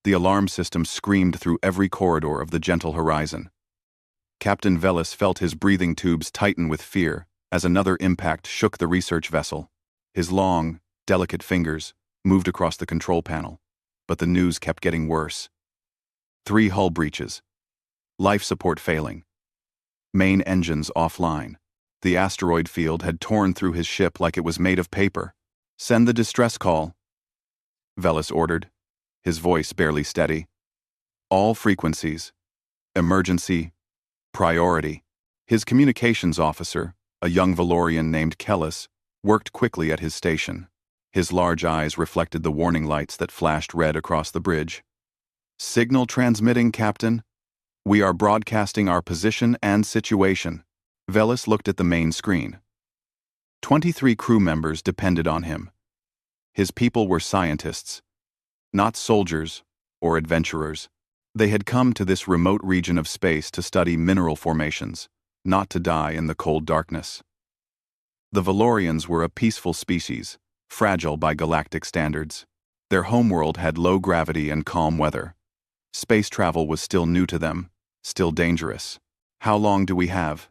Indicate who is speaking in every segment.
Speaker 1: The alarm system screamed through every corridor of the gentle horizon. Captain Velis felt his breathing tubes tighten with fear as another impact shook the research vessel. His long, delicate fingers moved across the control panel, but the news kept getting worse. 3 hull breaches. Life support failing. Main engines offline. The asteroid field had torn through his ship like it was made of paper. "Send the distress call," Velis ordered, his voice barely steady. "All frequencies. Emergency. Priority." His communications officer, a young Valorian named Kellis, worked quickly at his station. His large eyes reflected the warning lights that flashed red across the bridge. "Signal transmitting, Captain. We are broadcasting our position and situation." Velis looked at the main screen. 23 crew members depended on him. His people were scientists, not soldiers or adventurers. They had come to this remote region of space to study mineral formations, not to die in the cold darkness. The Valorians were a peaceful species, fragile by galactic standards. Their homeworld had low gravity and calm weather. Space travel was still new to them, still dangerous. "How long do we have?"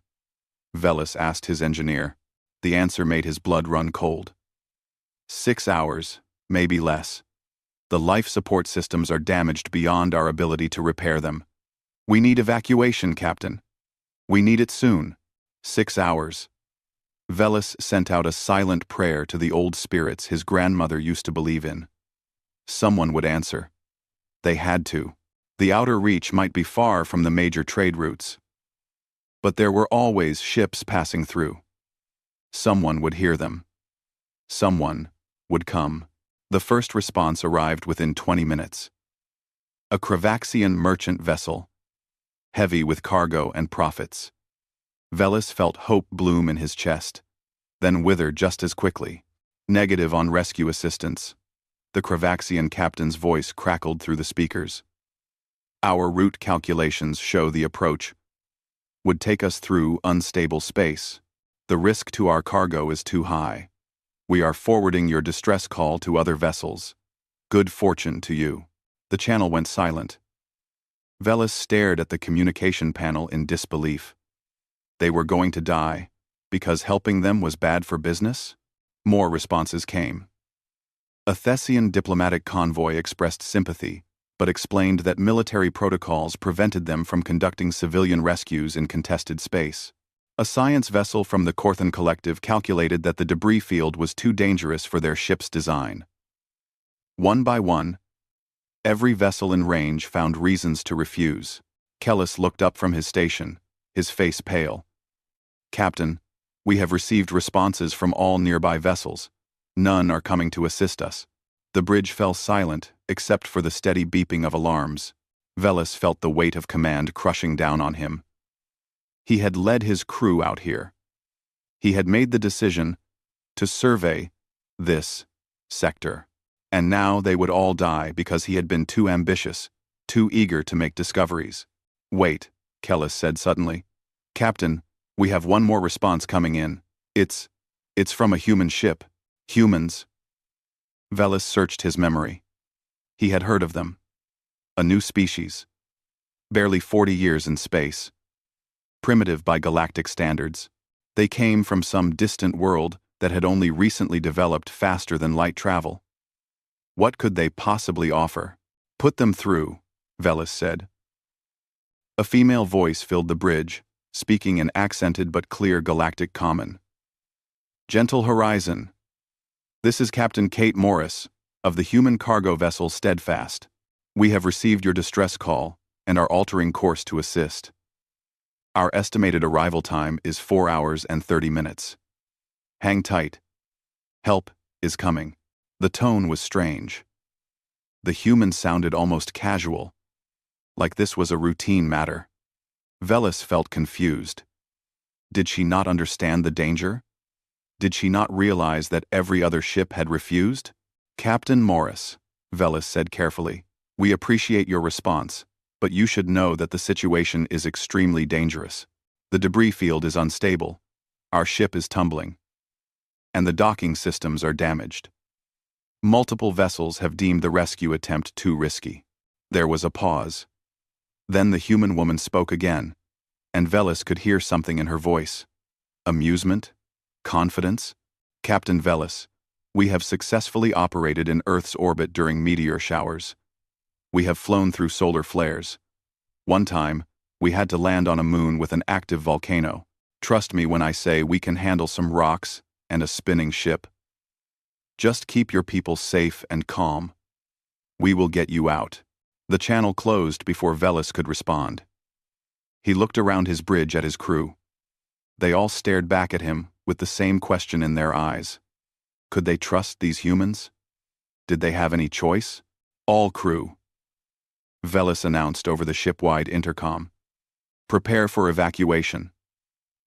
Speaker 1: Velis asked his engineer. The answer made his blood run cold. 6 hours, maybe less. The life support systems are damaged beyond our ability to repair them. "We need evacuation, Captain. We need it soon. 6 hours." Velis sent out a silent prayer to the old spirits his grandmother used to believe in. Someone would answer. They had to. The outer reach might be far from the major trade routes, but there were always ships passing through. Someone would hear them. Someone would come. The first response arrived within 20 minutes. A Kravaxian merchant vessel, heavy with cargo and profits. Velis felt hope bloom in his chest, then wither just as quickly. "Negative on rescue assistance." The Kravaxian captain's voice crackled through the speakers. "Our route calculations show the approach would take us through unstable space. The risk to our cargo is too high. We are forwarding your distress call to other vessels. Good fortune to you." The channel went silent. Velis stared at the communication panel in disbelief. They were going to die because helping them was bad for business? More responses came. A Thessian diplomatic convoy expressed sympathy, but explained that military protocols prevented them from conducting civilian rescues in contested space. A science vessel from the Corthan Collective calculated that the debris field was too dangerous for their ship's design. One by one, every vessel in range found reasons to refuse. Kellis looked up from his station, his face pale. "Captain, we have received responses from all nearby vessels. None are coming to assist us." The bridge fell silent, except for the steady beeping of alarms. Velis felt the weight of command crushing down on him. He had led his crew out here. He had made the decision to survey this sector, and now they would all die because he had been too ambitious, too eager to make discoveries. "Wait," Kellis said suddenly. "Captain, we have one more response coming in. It's from a human ship. Humans." Velis searched his memory. He had heard of them. A new species. Barely 40 years in space. Primitive by galactic standards. They came from some distant world that had only recently developed faster than light travel. What could they possibly offer? "Put them through," Velis said. A female voice filled the bridge, speaking in accented but clear galactic common. "Gentle Horizon. This is Captain Kate Morris, of the human cargo vessel Steadfast. We have received your distress call and are altering course to assist. Our estimated arrival time is 4 hours and 30 minutes. Hang tight. Help is coming." The tone was strange. The human sounded almost casual, like this was a routine matter. Velis felt confused. Did she not understand the danger? Did she not realize that every other ship had refused? "Captain Morris," Velis said carefully, "we appreciate your response, but you should know that the situation is extremely dangerous. The debris field is unstable, our ship is tumbling, and the docking systems are damaged. Multiple vessels have deemed the rescue attempt too risky. There was a pause. Then the human woman spoke again, and Velis could hear something in her voice. Amusement? Confidence? Captain Velis, we have successfully operated in Earth's orbit during meteor showers. We have flown through solar flares. One time, we had to land on a moon with an active volcano. Trust me when I say we can handle some rocks and a spinning ship. Just keep your people safe and calm. We will get you out. The channel closed before Velis could respond. He looked around his bridge at his crew. They all stared back at him with the same question in their eyes. Could they trust these humans? Did they have any choice? All crew. Velis announced over the ship-wide intercom. Prepare for evacuation.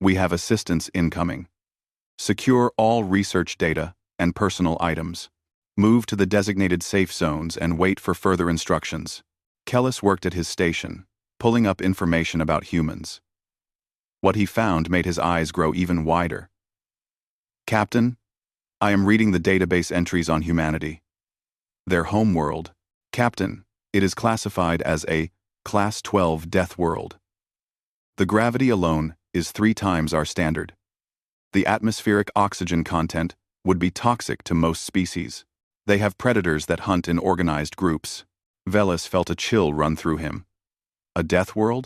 Speaker 1: We have assistance incoming. Secure all research data and personal items. Move to the designated safe zones and wait for further instructions. Kellis worked at his station, pulling up information about humans. What he found made his eyes grow even wider. Captain, I am reading the database entries on humanity. Their homeworld, Captain, it is classified as a Class 12 Deathworld. The gravity alone is 3 times our standard. The atmospheric oxygen content would be toxic to most species. They have predators that hunt in organized groups. Velis felt a chill run through him. A Deathworld?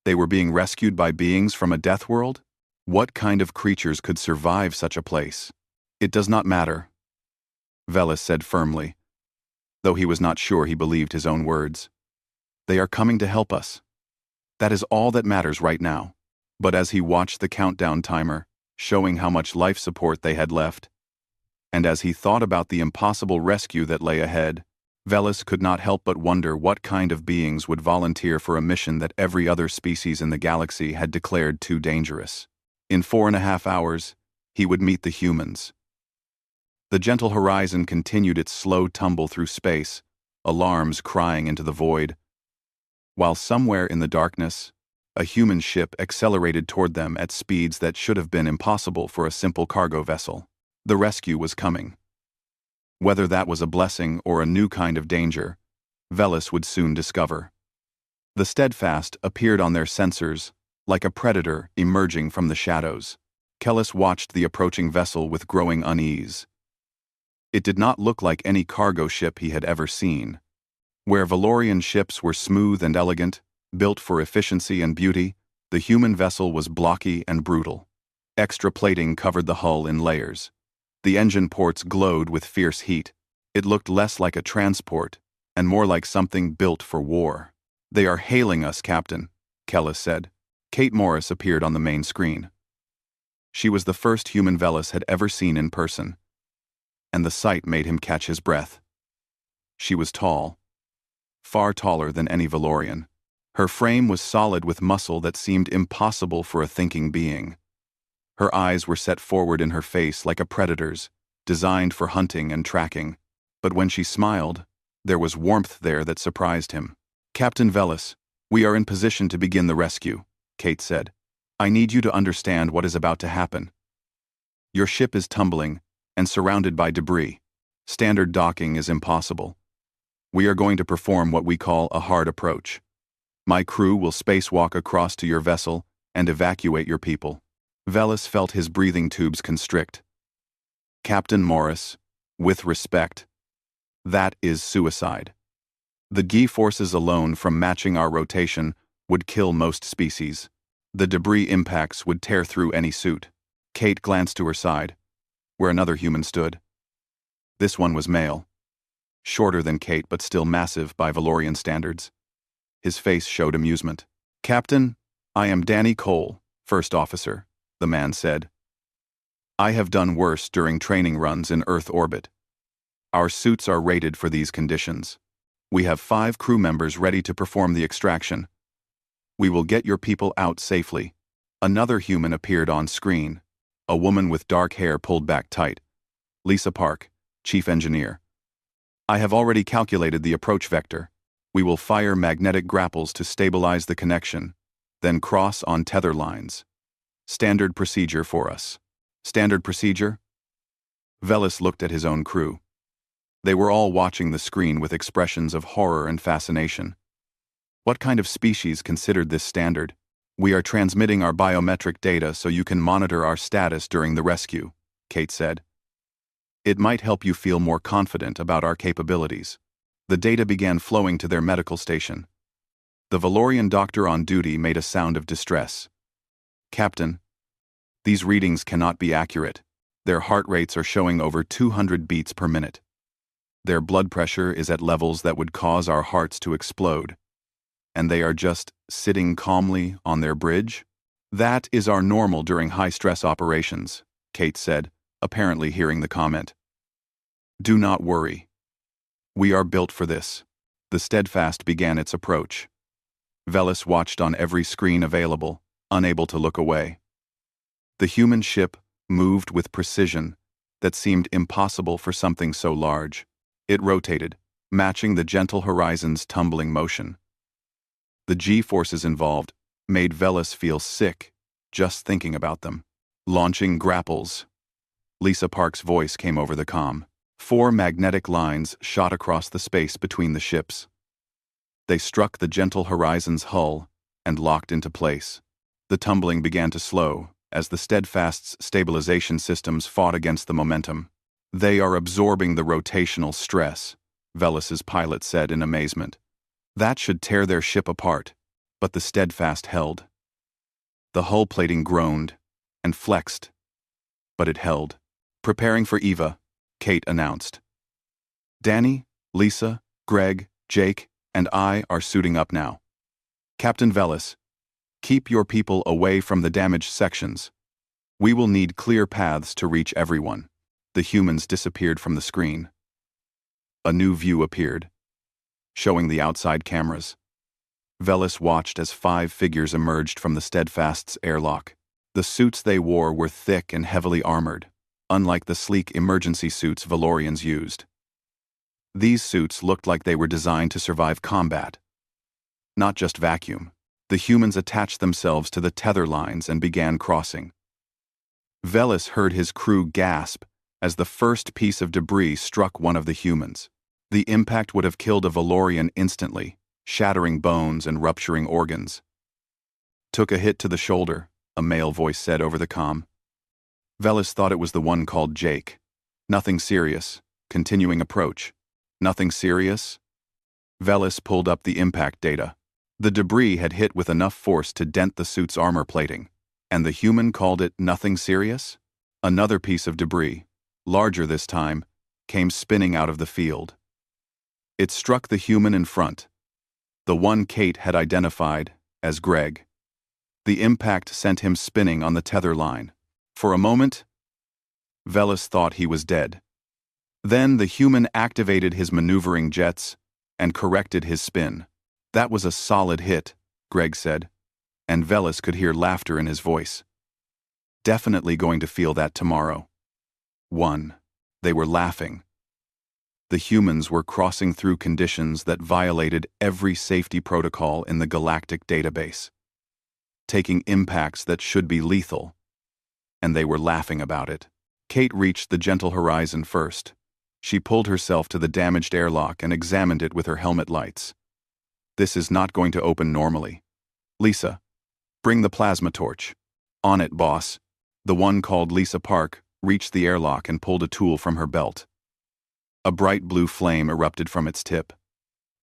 Speaker 1: They were being rescued by beings from a Deathworld? What kind of creatures could survive such a place? It does not matter, Velis said firmly, though he was not sure he believed his own words. They are coming to help us. That is all that matters right now. But as he watched the countdown timer, showing how much life support they had left, and as he thought about the impossible rescue that lay ahead, Velis could not help but wonder what kind of beings would volunteer for a mission that every other species in the galaxy had declared too dangerous. In 4.5 hours, he would meet the humans. The gentle horizon continued its slow tumble through space, alarms crying into the void, while somewhere in the darkness, a human ship accelerated toward them at speeds that should have been impossible for a simple cargo vessel. The rescue was coming. Whether that was a blessing or a new kind of danger, Velis would soon discover. The Steadfast appeared on their sensors, like a predator emerging from the shadows. Kellis watched the approaching vessel with growing unease. It did not look like any cargo ship he had ever seen. Where Valorian ships were smooth and elegant, built for efficiency and beauty, the human vessel was blocky and brutal. Extra plating covered the hull in layers. The engine ports glowed with fierce heat. It looked less like a transport, and more like something built for war. "They are hailing us, Captain," Kellis said. Kate Morris appeared on the main screen. She was the first human Velis had ever seen in person, and the sight made him catch his breath. She was tall, far taller than any Valorian. Her frame was solid with muscle that seemed impossible for a thinking being. Her eyes were set forward in her face like a predator's, designed for hunting and tracking. But when she smiled, there was warmth there that surprised him. "Captain Velis, we are in position to begin the rescue," Kate said. "I need you to understand what is about to happen. Your ship is tumbling and surrounded by debris. Standard docking is impossible. We are going to perform what we call a hard approach. My crew will spacewalk across to your vessel and evacuate your people." Velis felt his breathing tubes constrict. "Captain Morris, with respect, that is suicide. The Gi forces alone from matching our rotation would kill most species. The debris impacts would tear through any suit." Kate glanced to her side, where another human stood. This one was male. Shorter than Kate but still massive by Valorian standards. His face showed amusement. "Captain, I am Danny Cole, First Officer," the man said. "I have done worse during training runs in Earth orbit. Our suits are rated for these conditions. We have 5 crew members ready to perform the extraction. We will get your people out safely." Another human appeared on screen, a woman with dark hair pulled back tight. Lisa Park, Chief Engineer. "I have already calculated the approach vector. We will fire magnetic grapples to stabilize the connection, then cross on tether lines. Standard procedure for us." "Standard procedure?" Velis looked at his own crew. They were all watching the screen with expressions of horror and fascination. What kind of species considered this standard? We are transmitting our biometric data so you can monitor our status during the rescue, Kate said. It might help you feel more confident about our capabilities. The data began flowing to their medical station. The Valorian doctor on duty made a sound of distress. Captain, these readings cannot be accurate. Their heart rates are showing over 200 beats per minute. Their blood pressure is at levels that would cause our hearts to explode. And they are just sitting calmly on their bridge? That is our normal during high-stress operations, Kate said, apparently hearing the comment. Do not worry. We are built for this. The Steadfast began its approach. Velis watched on every screen available, unable to look away. The human ship moved with precision that seemed impossible for something so large. It rotated, matching the gentle horizon's tumbling motion. The G-forces involved made Velis feel sick just thinking about them. Launching grapples. Lisa Park's voice came over the comm. 4 magnetic lines shot across the space between the ships. They struck the gentle horizon's hull and locked into place. The tumbling began to slow as the Steadfast's stabilization systems fought against the momentum. They are absorbing the rotational stress, Velis's pilot said in amazement. That should tear their ship apart, but the Steadfast held. The hull plating groaned and flexed, but it held. Preparing for Eva, Kate announced. Danny, Lisa, Greg, Jake, and I are suiting up now. Captain Velis, keep your people away from the damaged sections. We will need clear paths to reach everyone. The humans disappeared from the screen. A new view appeared, showing the outside cameras. Velis watched as 5 figures emerged from the Steadfast's airlock. The suits they wore were thick and heavily armored, unlike the sleek emergency suits Valorians used. These suits looked like they were designed to survive combat. Not just vacuum. The humans attached themselves to the tether lines and began crossing. Velis heard his crew gasp as the first piece of debris struck one of the humans. The impact would have killed a Valorian instantly, shattering bones and rupturing organs. Took a hit to the shoulder, a male voice said over the comm. Velis thought it was the one called Jake. Nothing serious. Continuing approach. Nothing serious? Velis pulled up the impact data. The debris had hit with enough force to dent the suit's armor plating, and the human called it nothing serious? Another piece of debris, larger this time, came spinning out of the field. It struck the human in front, the one Kate had identified as Greg. The impact sent him spinning on the tether line. For a moment, Velis thought he was dead. Then the human activated his maneuvering jets and corrected his spin. That was a solid hit, Greg said, and Velis could hear laughter in his voice. Definitely going to feel that tomorrow. 1. They were laughing. The humans were crossing through conditions that violated every safety protocol in the Galactic database, taking impacts that should be lethal, and they were laughing about it. Kate reached the gentle horizon first. She pulled herself to the damaged airlock and examined it with her helmet lights. This is not going to open normally. Lisa, bring the plasma torch. On it, boss. The one called Lisa Park reached the airlock and pulled a tool from her belt. A bright blue flame erupted from its tip.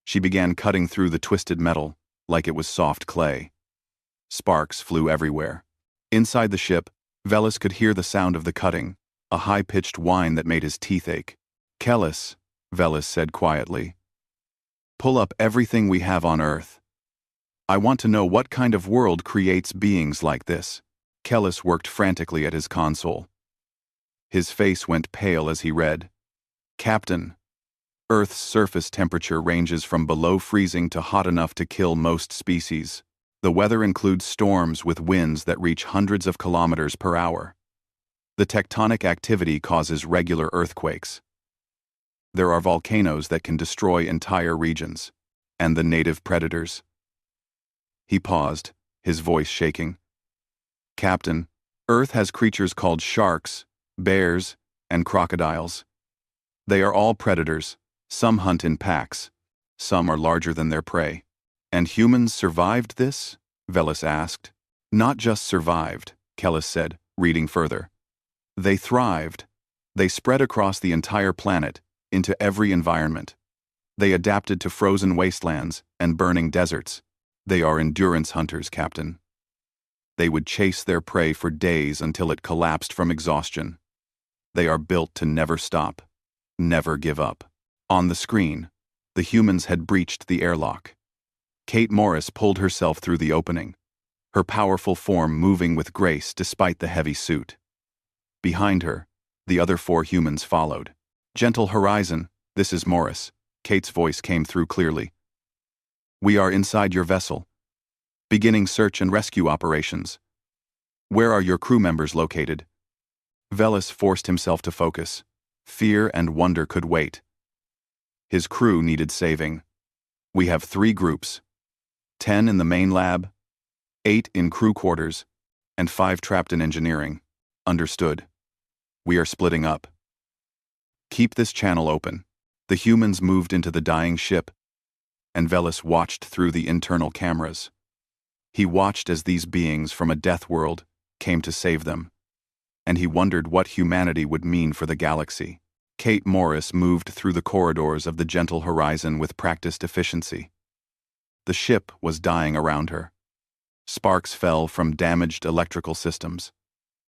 Speaker 1: She began cutting through the twisted metal like it was soft clay. Sparks flew everywhere. Inside the ship, Velis could hear the sound of the cutting, a high-pitched whine that made his teeth ache. Kellis, Velis said quietly. Pull up everything we have on Earth. I want to know what kind of world creates beings like this. Kellis worked frantically at his console. His face went pale as he read. Captain, Earth's surface temperature ranges from below freezing to hot enough to kill most species. The weather includes storms with winds that reach hundreds of kilometers per hour. The tectonic activity causes regular earthquakes. There are volcanoes that can destroy entire regions, and the native predators. He paused, his voice shaking. Captain, Earth has creatures called sharks, bears, and crocodiles. They are all predators. Some hunt in packs. Some are larger than their prey. And humans survived this? Velis asked. Not just survived, Kellis said, reading further. They thrived. They spread across the entire planet, into every environment. They adapted to frozen wastelands and burning deserts. They are endurance hunters, Captain. They would chase their prey for days until it collapsed from exhaustion. They are built to never stop, never give up. On the screen, the humans had breached the airlock. Kate Morris pulled herself through the opening, her powerful form moving with grace despite the heavy suit. Behind her, the other 4 humans followed. Gentle Horizon, this is Morris. Kate's voice came through clearly. We are inside your vessel, beginning search and rescue operations. Where are your crew members located? Velis forced himself to focus. Fear and wonder could wait. His crew needed saving. We have 3 groups. 10 in the main lab, 8 in crew quarters, and 5 trapped in engineering. Understood. We are splitting up. Keep this channel open. The humans moved into the dying ship, and Velis watched through the internal cameras. He watched as these beings from a death world came to save them, and he wondered what humanity would mean for the galaxy. Kate Morris moved through the corridors of the Gentle Horizon with practiced efficiency. The ship was dying around her. Sparks fell from damaged electrical systems.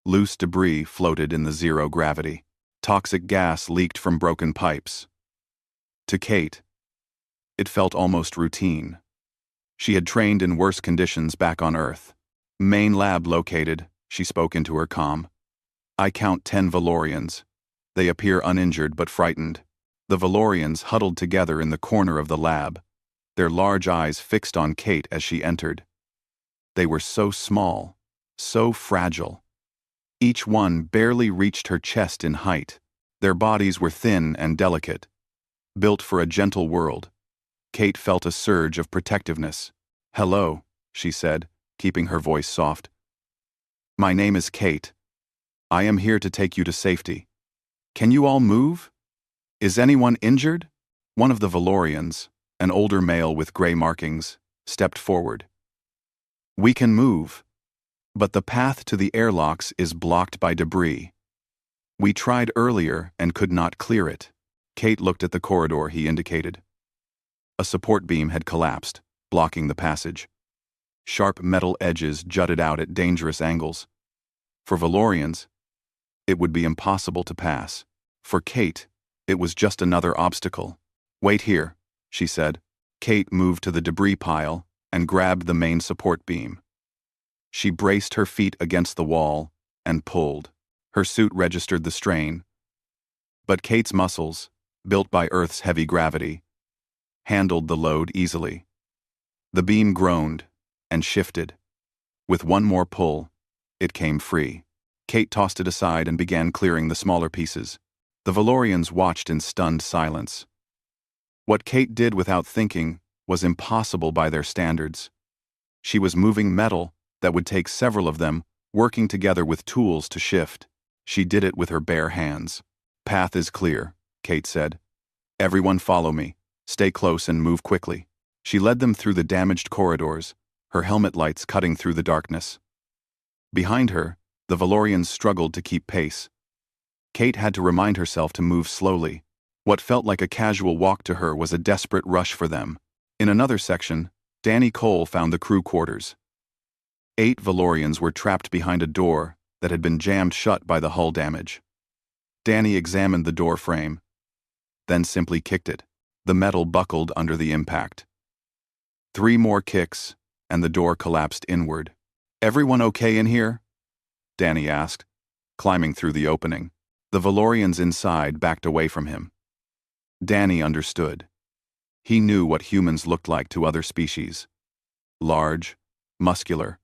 Speaker 1: Loose debris floated in the zero gravity. Toxic gas leaked from broken pipes. To Kate, it felt almost routine. She had trained in worse conditions back on Earth. Main lab located, she spoke into her comm. I count 10 Valorians. They appear uninjured but frightened. The Valorians huddled together in the corner of the lab, their large eyes fixed on Kate as she entered. They were so small, so fragile. Each one barely reached her chest in height. Their bodies were thin and delicate, built for a gentle world. Kate felt a surge of protectiveness. Hello, she said, keeping her voice soft. My name is Kate. I am here to take you to safety. Can you all move? Is anyone injured? One of the Valorians, an older male with gray markings, stepped forward. We can move, but the path to the airlocks is blocked by debris. We tried earlier and could not clear it. Kate looked at the corridor he indicated. A support beam had collapsed, blocking the passage. Sharp metal edges jutted out at dangerous angles. For Valorians, it would be impossible to pass. For Kate, it was just another obstacle. Wait here, she said. Kate moved to the debris pile and grabbed the main support beam. She braced her feet against the wall and pulled. Her suit registered the strain. But Kate's muscles, built by Earth's heavy gravity, handled the load easily. The beam groaned and shifted. With one more pull, it came free. Kate tossed it aside and began clearing the smaller pieces. The Valorians watched in stunned silence. What Kate did without thinking was impossible by their standards. She was moving metal that would take several of them, working together with tools to shift. She did it with her bare hands. Path is clear, Kate said. Everyone follow me. Stay close and move quickly. She led them through the damaged corridors, her helmet lights cutting through the darkness. Behind her, the Valorians struggled to keep pace. Kate had to remind herself to move slowly. What felt like a casual walk to her was a desperate rush for them. In another section, Danny Cole found the crew quarters. 8 Valorians were trapped behind a door that had been jammed shut by the hull damage. Danny examined the door frame, then simply kicked it. The metal buckled under the impact. 3 more kicks, and the door collapsed inward. Everyone okay in here? Danny asked, climbing through the opening. The Valorians inside backed away from him. Danny understood. He knew what humans looked like to other species. Large, muscular,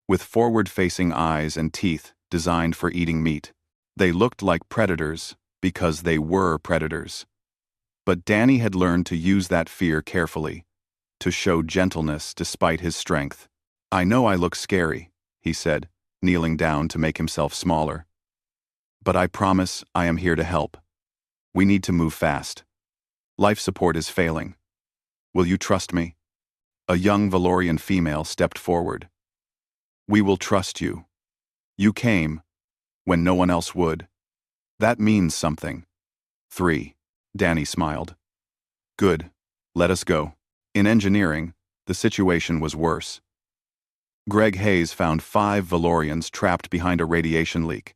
Speaker 1: with forward-facing eyes and teeth designed for eating meat. They looked like predators because they were predators. But Danny had learned to use that fear carefully, to show gentleness despite his strength. I know I look scary, he said, kneeling down to make himself smaller. But I promise I am here to help. We need to move fast. Life support is failing. Will you trust me? A young Valorian female stepped forward. We will trust you. You came when no one else would. That means something. 3. Danny smiled. Good. Let us go. In engineering, the situation was worse. Greg Hayes found 5 Valorians trapped behind a radiation leak.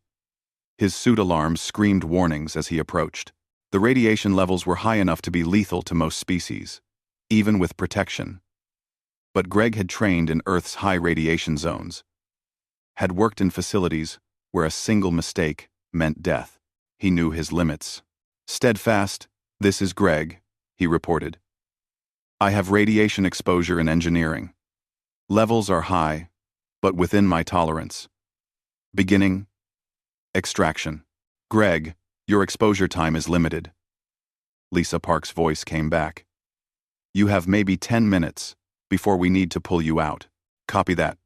Speaker 1: His suit alarms screamed warnings as he approached. The radiation levels were high enough to be lethal to most species, even with protection. But Greg had trained in Earth's high radiation zones, had worked in facilities where a single mistake meant death. He knew his limits. Steadfast, this is Greg, he reported. I have radiation exposure in engineering. Levels are high, but within my tolerance. Beginning extraction. Greg, your exposure time is limited. Lisa Park's voice came back. You have maybe 10 minutes before we need to pull you out. Copy that.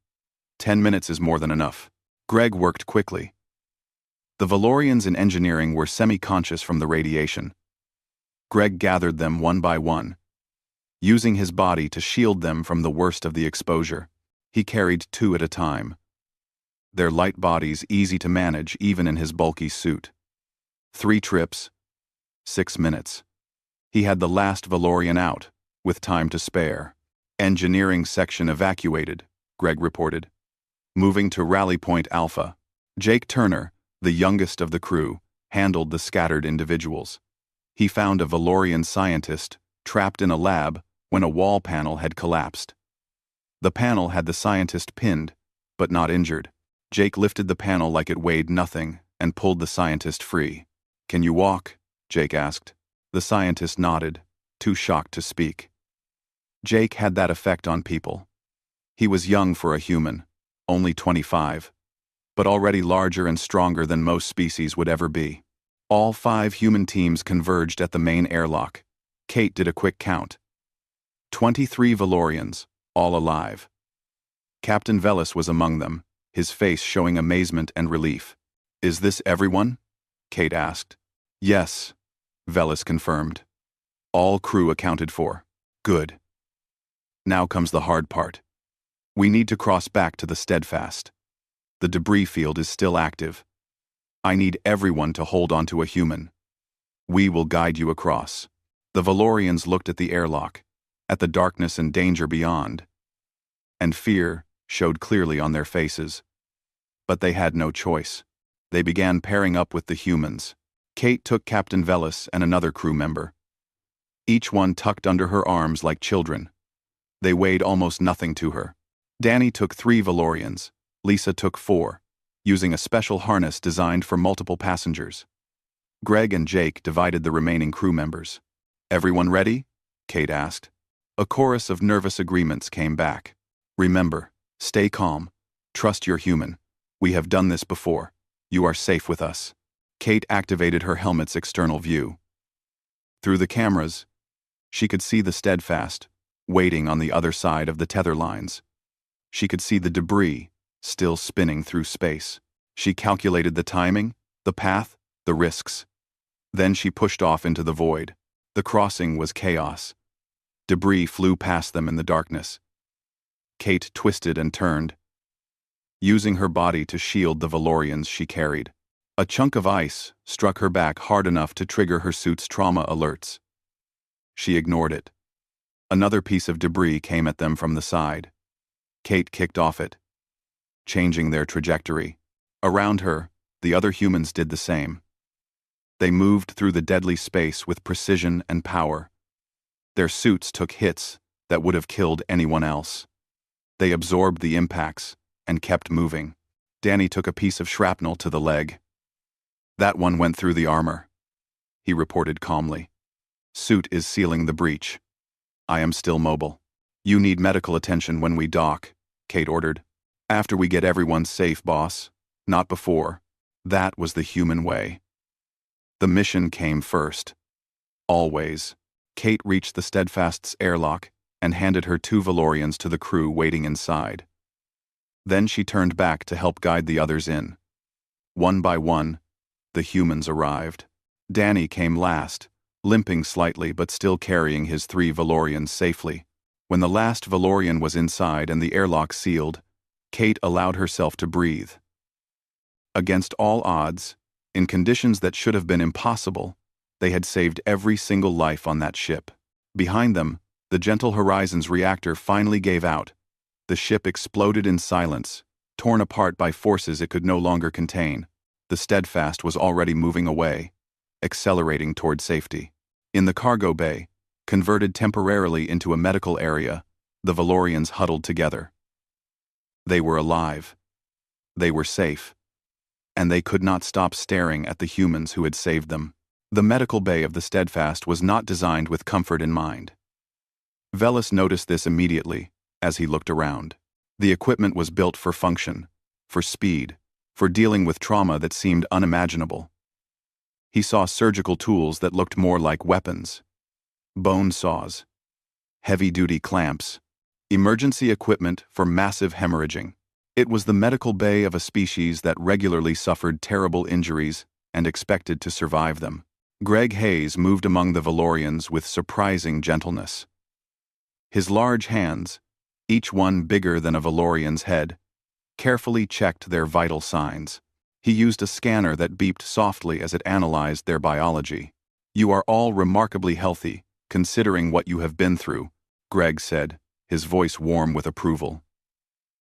Speaker 1: 10 minutes is more than enough. Greg worked quickly. The Valorians in engineering were semi-conscious from the radiation. Greg gathered them one by one, using his body to shield them from the worst of the exposure. He carried 2 at a time, their light bodies easy to manage even in his bulky suit. 3 trips, 6 minutes. He had the last Valorian out, with time to spare. Engineering section evacuated, Greg reported. Moving to Rally Point Alpha. Jake Turner, the youngest of the crew, handled the scattered individuals. He found a Valorian scientist trapped in a lab when a wall panel had collapsed. The panel had the scientist pinned, but not injured. Jake lifted the panel like it weighed nothing and pulled the scientist free. Can you walk? Jake asked. The scientist nodded, too shocked to speak. Jake had that effect on people. He was young for a human, only 25, but already larger and stronger than most species would ever be. All 5 human teams converged at the main airlock. Kate did a quick count. 23 Valorians, all alive. Captain Velis was among them, his face showing amazement and relief. Is this everyone? Kate asked. Yes, Velis confirmed. All crew accounted for. Good. Now comes the hard part. We need to cross back to the Steadfast. The debris field is still active. I need everyone to hold onto a human. We will guide you across. The Valorians looked at the airlock, at the darkness and danger beyond, and fear showed clearly on their faces. But they had no choice. They began pairing up with the humans. Kate took Captain Velis and another crew member, each one tucked under her arms like children. They weighed almost nothing to her. Danny took 3 Valorians. Lisa took 4, using a special harness designed for multiple passengers. Greg and Jake divided the remaining crew members. Everyone ready? Kate asked. A chorus of nervous agreements came back. Remember, stay calm. Trust your human. We have done this before. You are safe with us. Kate activated her helmet's external view. Through the cameras, she could see the Steadfast, waiting on the other side of the tether lines. She could see the debris, still spinning through space. She calculated the timing, the path, the risks. Then she pushed off into the void. The crossing was chaos. Debris flew past them in the darkness. Kate twisted and turned, using her body to shield the Valorians she carried. A chunk of ice struck her back hard enough to trigger her suit's trauma alerts. She ignored it. Another piece of debris came at them from the side. Kate kicked off it, changing their trajectory. Around her, the other humans did the same. They moved through the deadly space with precision and power. Their suits took hits that would have killed anyone else. They absorbed the impacts and kept moving. Danny took a piece of shrapnel to the leg. That one went through the armor, he reported calmly. Suit is sealing the breach. I am still mobile. You need medical attention when we dock, Kate ordered. After we get everyone safe, boss. Not before. That was the human way. The mission came first. Always. Kate reached the Steadfast's airlock and handed her 2 Valorians to the crew waiting inside. Then she turned back to help guide the others in. One by one, the humans arrived. Danny came last, limping slightly but still carrying his 3 Valorians safely. When the last Valorian was inside and the airlock sealed, Kate allowed herself to breathe. Against all odds, in conditions that should have been impossible, they had saved every single life on that ship. Behind them, the Gentle Horizons reactor finally gave out. The ship exploded in silence, torn apart by forces it could no longer contain. The Steadfast was already moving away, accelerating toward safety. In the cargo bay, converted temporarily into a medical area, the Valorians huddled together. They were alive. They were safe. And they could not stop staring at the humans who had saved them. The medical bay of the Steadfast was not designed with comfort in mind. Velis noticed this immediately as he looked around. The equipment was built for function, for speed, for dealing with trauma that seemed unimaginable. He saw surgical tools that looked more like weapons. Bone saws, heavy-duty clamps, emergency equipment for massive hemorrhaging. It was the medical bay of a species that regularly suffered terrible injuries and expected to survive them. Greg Hayes moved among the Valorians with surprising gentleness. His large hands, each one bigger than a Valorian's head, carefully checked their vital signs. He used a scanner that beeped softly as it analyzed their biology. "You are all remarkably healthy, considering what you have been through," Greg said, his voice warm with approval.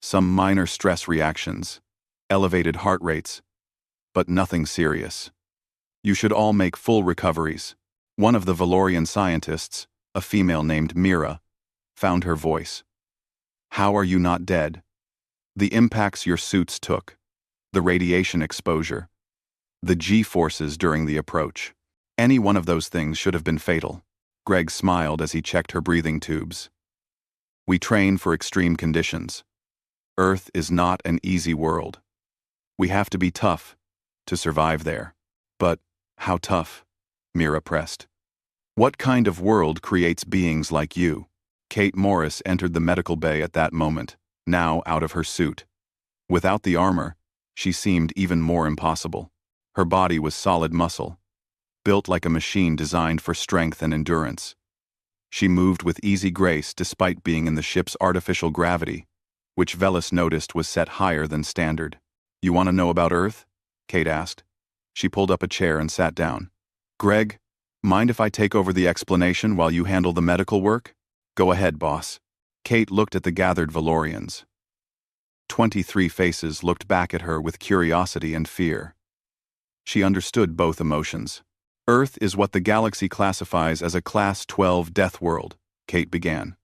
Speaker 1: "Some minor stress reactions, elevated heart rates, but nothing serious. You should all make full recoveries." One of the Valorian scientists, a female named Mira, found her voice. "How are you not dead? The impacts your suits took, the radiation exposure, the G-forces during the approach. Any one of those things should have been fatal." Greg smiled as he checked her breathing tubes. "We train for extreme conditions. Earth is not an easy world. We have to be tough to survive there." "But how tough?" Mira pressed. "What kind of world creates beings like you?" Kate Morris entered the medical bay at that moment, now out of her suit. Without the armor, she seemed even more impossible. Her body was solid muscle, built like a machine designed for strength and endurance. She moved with easy grace despite being in the ship's artificial gravity, which Velis noticed was set higher than standard. "You want to know about Earth?" Kate asked. She pulled up a chair and sat down. "Greg, mind if I take over the explanation while you handle the medical work?" "Go ahead, boss." Kate looked at the gathered Valorians. 23 faces looked back at her with curiosity and fear. She understood both emotions. "Earth is what the galaxy classifies as a Class 12 death world," Kate began.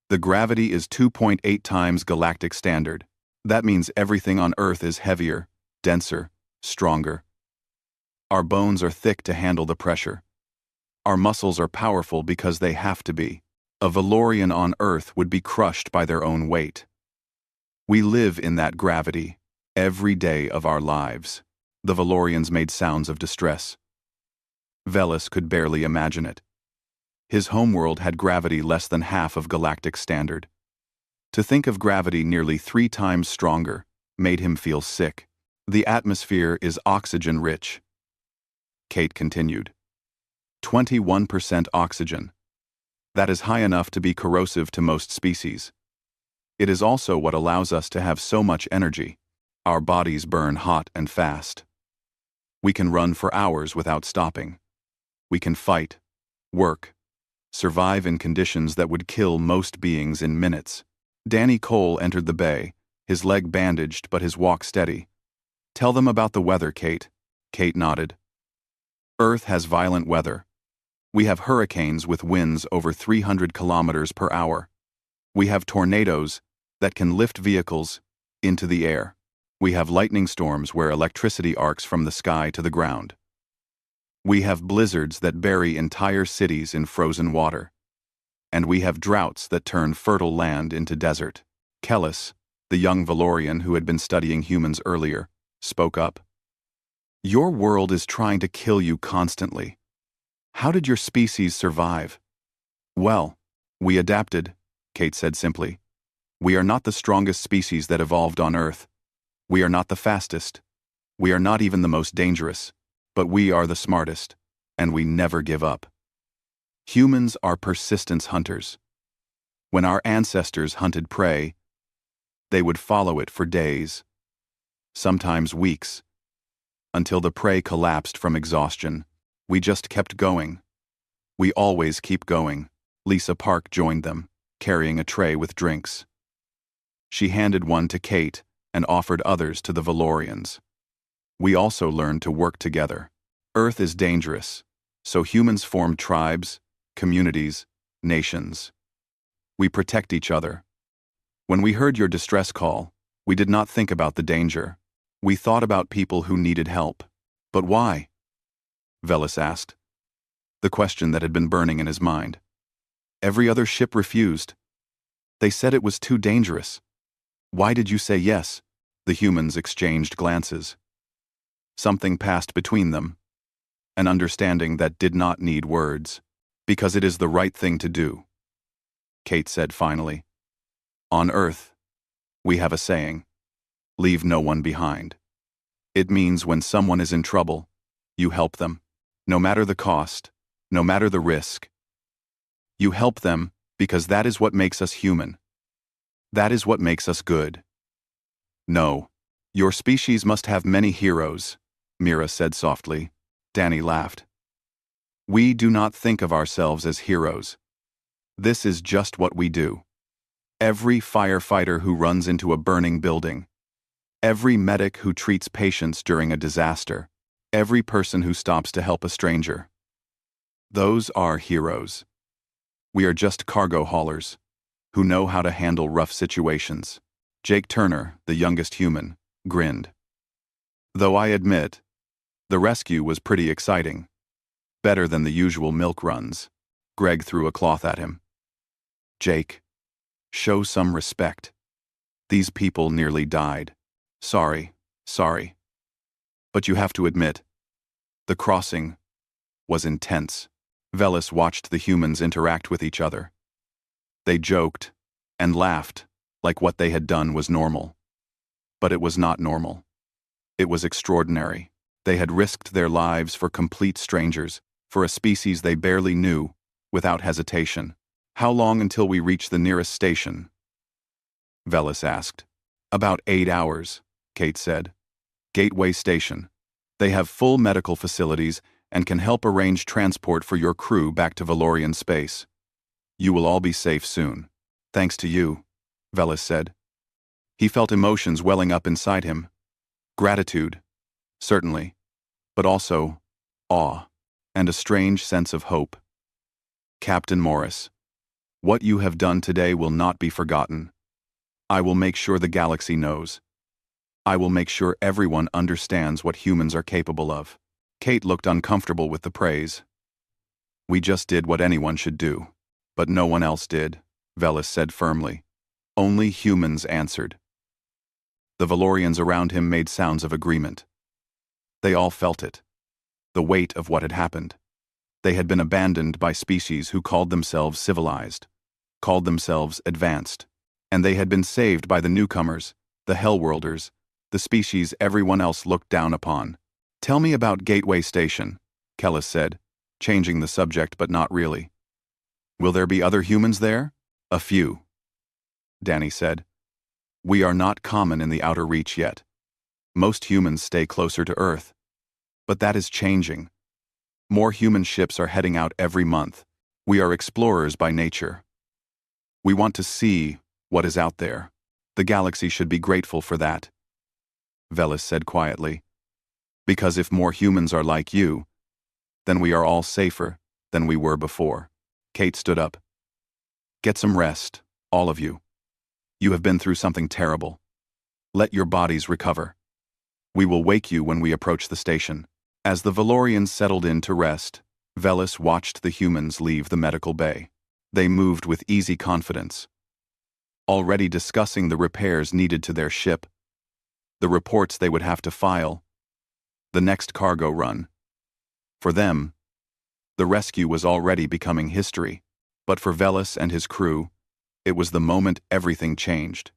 Speaker 1: "The gravity is 2.8 times galactic standard. That means everything on Earth is heavier, denser, stronger. Our bones are thick to handle the pressure. Our muscles are powerful because they have to be. A Valorian on Earth would be crushed by their own weight. We live in that gravity every day of our lives." The Valorians made sounds of distress. Velis could barely imagine it. His homeworld had gravity less than half of galactic standard. To think of gravity nearly 3 times stronger made him feel sick. "The atmosphere is oxygen-rich," Kate continued. 21% oxygen. That is high enough to be corrosive to most species. It is also what allows us to have so much energy. Our bodies burn hot and fast. We can run for hours without stopping. We can fight, work, survive in conditions that would kill most beings in minutes. Danny Cole entered the bay, his leg bandaged but his walk steady. "Tell them about the weather, Kate." Kate nodded. "Earth has violent weather. We have hurricanes with winds over 300 kilometers per hour. We have tornadoes that can lift vehicles into the air. We have lightning storms where electricity arcs from the sky to the ground. We have blizzards that bury entire cities in frozen water. And we have droughts that turn fertile land into desert." Kellis, the young Valorian who had been studying humans earlier, spoke up. "Your world is trying to kill you constantly. How did your species survive?" "Well, we adapted," Kate said simply. "We are not the strongest species that evolved on Earth. We are not the fastest. We are not even the most dangerous. But we are the smartest. and we never give up. Humans are persistence hunters. When our ancestors hunted prey, they would follow it for days, sometimes weeks, until the prey collapsed from exhaustion. We just kept going. We always keep going. Lisa Park joined them, carrying a tray with drinks. She handed one to Kate and offered others to the Valorians. We also learned to work together. Earth is dangerous, so humans form tribes, communities, nations. We protect each other. When we heard your distress call, we did not think about the danger. We thought about people who needed help. But why? Velis asked, the question that had been burning in his mind. Every other ship refused. They said it was too dangerous. Why did you say yes? The humans exchanged glances. Something passed between them, an understanding that did not need words, because it is the right thing to do. Kate said finally, on Earth, we have a saying, leave no one behind. It means when someone is in trouble, you help them, no matter the cost, no matter the risk. You help them because that is what makes us human. That is what makes us good. No, your species must have many heroes, Mira said softly. Danny laughed. We do not think of ourselves as heroes. This is just what we do. Every firefighter who runs into a burning building, every medic who treats patients during a disaster, every person who stops to help a stranger. Those are heroes. We are just cargo haulers, who know how to handle rough situations. Jake Turner, the youngest human, grinned. Though I admit, the rescue was pretty exciting. Better than the usual milk runs. Greg threw a cloth at him. Jake, show some respect. These people nearly died. Sorry. But you have to admit, the crossing was intense. Velis watched the humans interact with each other. They joked and laughed like what they had done was normal. But it was not normal. It was extraordinary. They had risked their lives for complete strangers, for a species they barely knew, without hesitation. How long until we reach the nearest station? Velis asked. About 8 hours, Kate said. Gateway Station. They have full medical facilities and can help arrange transport for your crew back to Valorian space. You will all be safe soon. Thanks to you, Velis said. He felt emotions welling up inside him. Gratitude, certainly, but also awe and a strange sense of hope. Captain Morris, what you have done today will not be forgotten. I will make sure the galaxy knows. I will make sure everyone understands what humans are capable of. Kate looked uncomfortable with the praise. We just did what anyone should do. But no one else did, Velis said firmly. Only humans answered. The Valorians around him made sounds of agreement. They all felt it. The weight of what had happened. They had been abandoned by species who called themselves civilized, called themselves advanced, and they had been saved by the newcomers, the Hellworlders, the species everyone else looked down upon. Tell me about Gateway Station, Kellis said, changing the subject but not really. Will there be other humans there? A few, Danny said. We are not common in the outer reach yet. Most humans stay closer to Earth. But that is changing. More human ships are heading out every month. We are explorers by nature. We want to see what is out there. The galaxy should be grateful for that, Velis said quietly. Because if more humans are like you, then we are all safer than we were before. Kate stood up. Get some rest, all of you. You have been through something terrible. Let your bodies recover. We will wake you when we approach the station. As the Valorians settled in to rest, Velis watched the humans leave the medical bay. They moved with easy confidence, already discussing the repairs needed to their ship, the reports they would have to file, the next cargo run. For them, the rescue was already becoming history, but for Velis and his crew, it was the moment everything changed.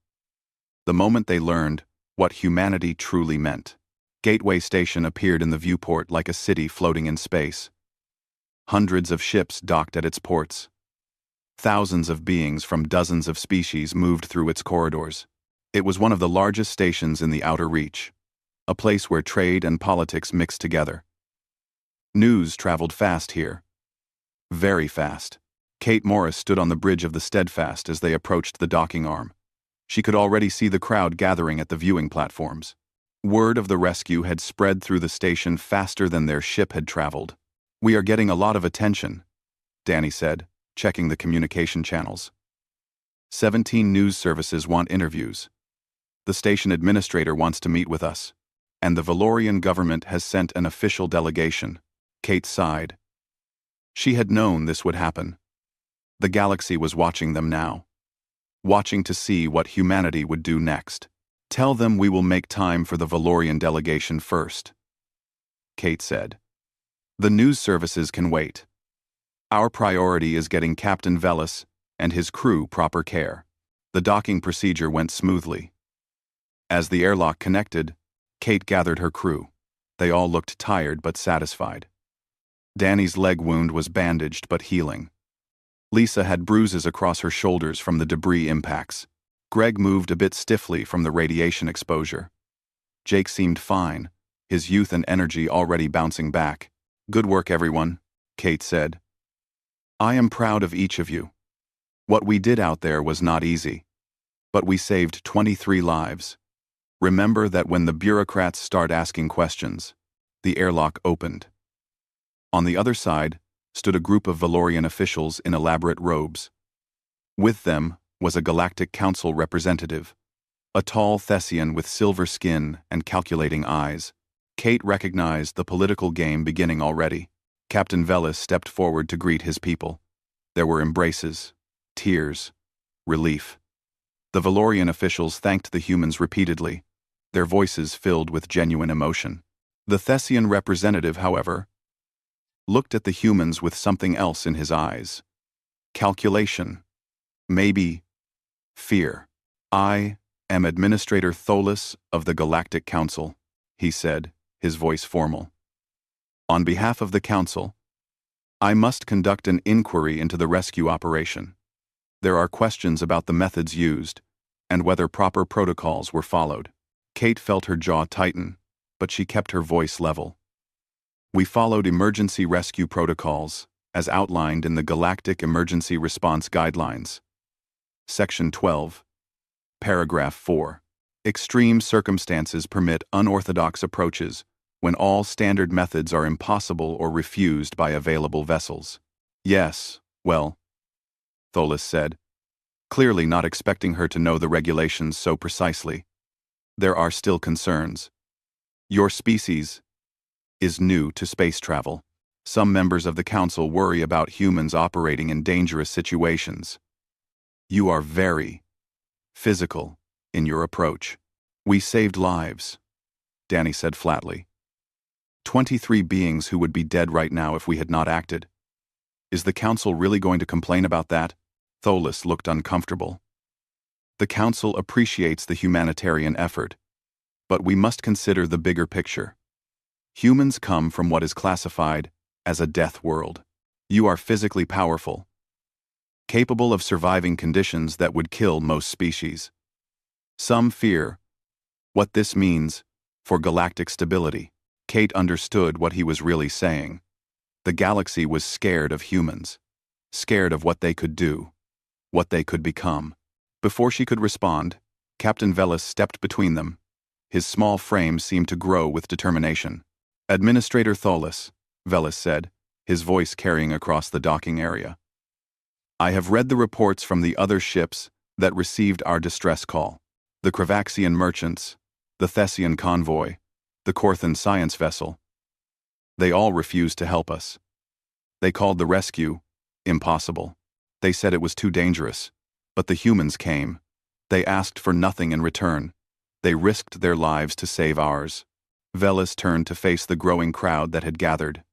Speaker 1: The moment they learned what humanity truly meant. Gateway Station appeared in the viewport like a city floating in space. Hundreds of ships docked at its ports. Thousands of beings from dozens of species moved through its corridors. It was one of the largest stations in the outer reach, a place where trade and politics mixed together. News traveled fast here. Very fast. Kate Morris stood on the bridge of the Steadfast as they approached the docking arm. She could already see the crowd gathering at the viewing platforms. Word of the rescue had spread through the station faster than their ship had traveled. "We are getting a lot of attention," Danny said, checking the communication channels. 17 news services want interviews. The station administrator wants to meet with us, and the Valorian government has sent an official delegation. Kate sighed. She had known this would happen. The galaxy was watching them now, watching to see what humanity would do next. "Tell them we will make time for the Valorian delegation first," Kate said. "The news services can wait. Our priority is getting Captain Velis and his crew proper care." The docking procedure went smoothly. As the airlock connected, Kate gathered her crew. They all looked tired but satisfied. Danny's leg wound was bandaged but healing. Lisa had bruises across her shoulders from the debris impacts. Greg moved a bit stiffly from the radiation exposure. Jake seemed fine, his youth and energy already bouncing back. "Good work, everyone," Kate said. "I am proud of each of you. What we did out there was not easy, but we saved 23 lives. Remember that when the bureaucrats start asking questions." The airlock opened. On the other side stood a group of Valorian officials in elaborate robes. With them was a Galactic Council representative, a tall Thessian with silver skin and calculating eyes. Kate recognized the political game beginning already. Captain Velis stepped forward to greet his people. There were embraces, tears, relief. The Valorian officials thanked the humans repeatedly, their voices filled with genuine emotion. The Thessian representative, however, looked at the humans with something else in his eyes. Calculation. Maybe fear. "I am Administrator Tholis of the Galactic Council," he said, his voice formal. "On behalf of the Council, I must conduct an inquiry into the rescue operation. There are questions about the methods used and whether proper protocols were followed." Kate felt her jaw tighten, but she kept her voice level. "We followed emergency rescue protocols as outlined in the Galactic Emergency Response Guidelines. Section 12, Paragraph 4. Extreme circumstances permit unorthodox approaches when all standard methods are impossible or refused by available vessels." "Yes, well," Tholis said, clearly not expecting her to know the regulations so precisely. "There are still concerns. Your species is new to space travel. Some members of the Council worry about humans operating in dangerous situations. You are very physical in your approach." "We saved lives," Danny said flatly. 23 beings who would be dead right now if we had not acted. Is the Council really going to complain about that? Tholis looked uncomfortable. "The Council appreciates the humanitarian effort, but we must consider the bigger picture. Humans come from what is classified as a death world. You are physically powerful, capable of surviving conditions that would kill most species. Some fear what this means for galactic stability." Kate understood what he was really saying. The galaxy was scared of humans, scared of what they could do, what they could become. Before she could respond, Captain Velis stepped between them. His small frame seemed to grow with determination. "Administrator Tholis," Velis said, his voice carrying across the docking area. "I have read the reports from the other ships that received our distress call. The Kravaxian merchants, the Thessian convoy, the Corthan science vessel. They all refused to help us. They called the rescue impossible. They said it was too dangerous. But the humans came. They asked for nothing in return. They risked their lives to save ours." Velis turned to face the growing crowd that had gathered.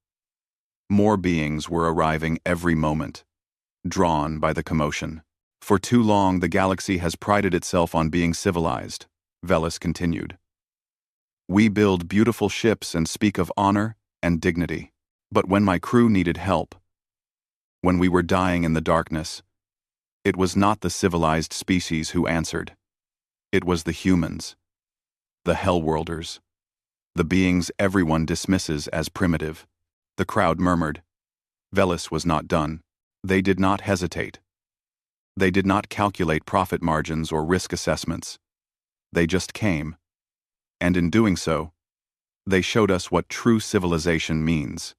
Speaker 1: More beings were arriving every moment, drawn by the commotion. "For too long the galaxy has prided itself on being civilized," Velis continued. "We build beautiful ships and speak of honor and dignity. But when my crew needed help, When we were dying in the darkness, it was not the civilized species who answered. It was the humans, the Hellworlders, the beings everyone dismisses as primitive. The crowd murmured. Velis was not done. They did not hesitate. They did not calculate profit margins or risk assessments. They just came. And in doing so, they showed us what true civilization means.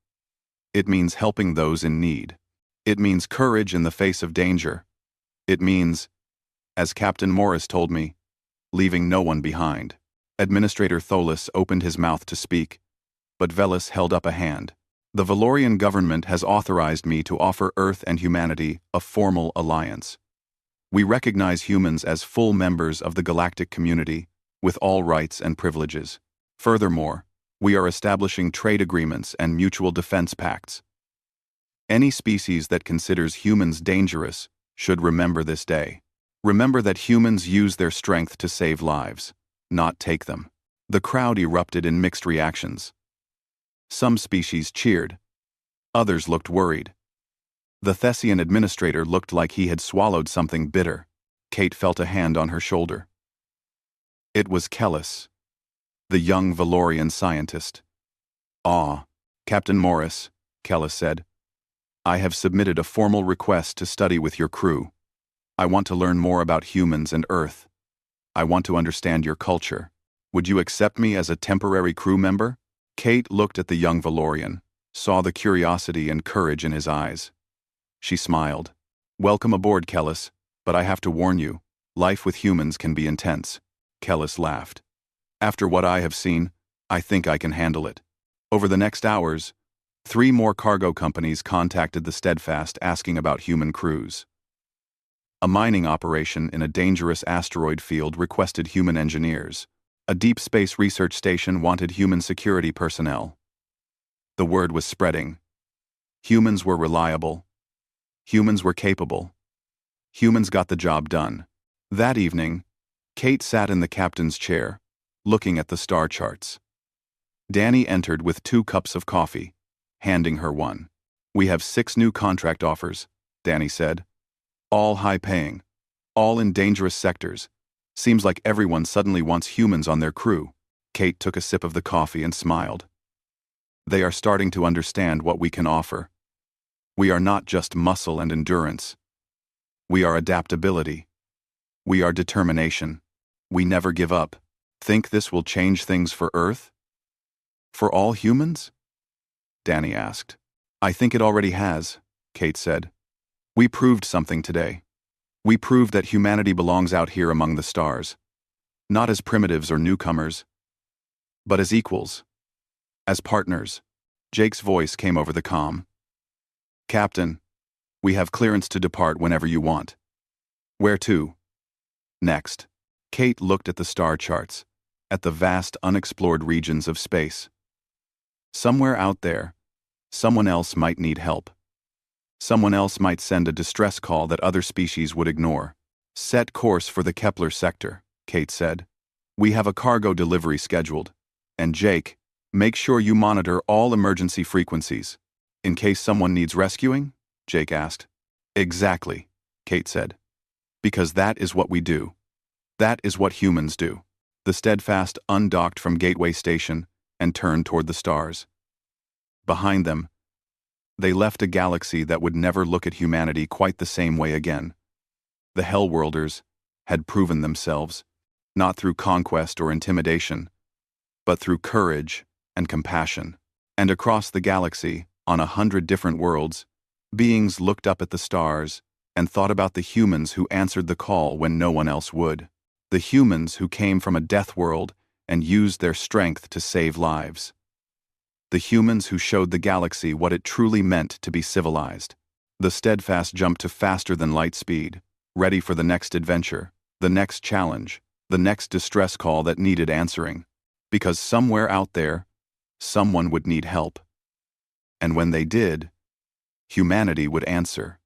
Speaker 1: It means helping those in need. It means courage in the face of danger. It means, as Captain Morris told me, leaving no one behind. Administrator Tholis opened his mouth to speak, but Velis held up a hand. The Valorian government has authorized me to offer Earth and humanity a formal alliance. We recognize humans as full members of the galactic community, with all rights and privileges. Furthermore, we are establishing trade agreements and mutual defense pacts. Any species that considers humans dangerous should remember this day. Remember that humans use their strength to save lives, not take them. The crowd erupted in mixed reactions. Some species cheered. Others looked worried. The Thessian administrator looked like he had swallowed something bitter. Kate felt a hand on her shoulder. It was Kellis, the young Valorian scientist. "Ah, Captain Morris," Kellis said. "I have submitted a formal request to study with your crew. I want to learn more about humans and Earth. I want to understand your culture. Would you accept me as a temporary crew member?" Kate looked at the young Valorian, saw the curiosity and courage in his eyes. She smiled. "Welcome aboard, Kellis, but I have to warn you, life with humans can be intense." Kellis laughed. "After what I have seen, I think I can handle it." Over the next hours, 3 more cargo companies contacted the Steadfast asking about human crews. A mining operation in a dangerous asteroid field requested human engineers. A deep space research station wanted human security personnel. The word was spreading. Humans were reliable. Humans were capable. Humans got the job done. That evening, Kate sat in the captain's chair, looking at the star charts. Danny entered with 2 cups of coffee, handing her one. "We have 6 new contract offers," Danny said. "All high-paying. All in dangerous sectors. Seems like everyone suddenly wants humans on their crew." Kate took a sip of the coffee and smiled. "They are starting to understand what we can offer. We are not just muscle and endurance. We are adaptability. We are determination. We never give up. Think this will change things for Earth? For all humans?" Danny asked. "I think it already has," Kate said. "We proved something today. We proved that humanity belongs out here among the stars. Not as primitives or newcomers, but as equals. As partners." Jake's voice came over the comm. "Captain, we have clearance to depart whenever you want." "Where to?" "Next." Kate looked at the star charts, at the vast unexplored regions of space. Somewhere out there, someone else might need help. Someone else might send a distress call that other species would ignore. "Set course for the Kepler sector," Kate said. "We have a cargo delivery scheduled. And Jake, make sure you monitor all emergency frequencies. In case someone needs rescuing?" Jake asked. "Exactly," Kate said. "Because that is what we do. That is what humans do." The Steadfast undocked from Gateway Station and turned toward the stars. Behind them, they left a galaxy that would never look at humanity quite the same way again. The Hellworlders had proven themselves, not through conquest or intimidation, but through courage and compassion. And across the galaxy, on 100 different worlds, beings looked up at the stars and thought about the humans who answered the call when no one else would. The humans who came from a death world and used their strength to save lives. The humans who showed the galaxy what it truly meant to be civilized. The Steadfast jumped to faster than light speed, ready for the next adventure, the next challenge, the next distress call that needed answering. Because somewhere out there, someone would need help. And when they did, humanity would answer.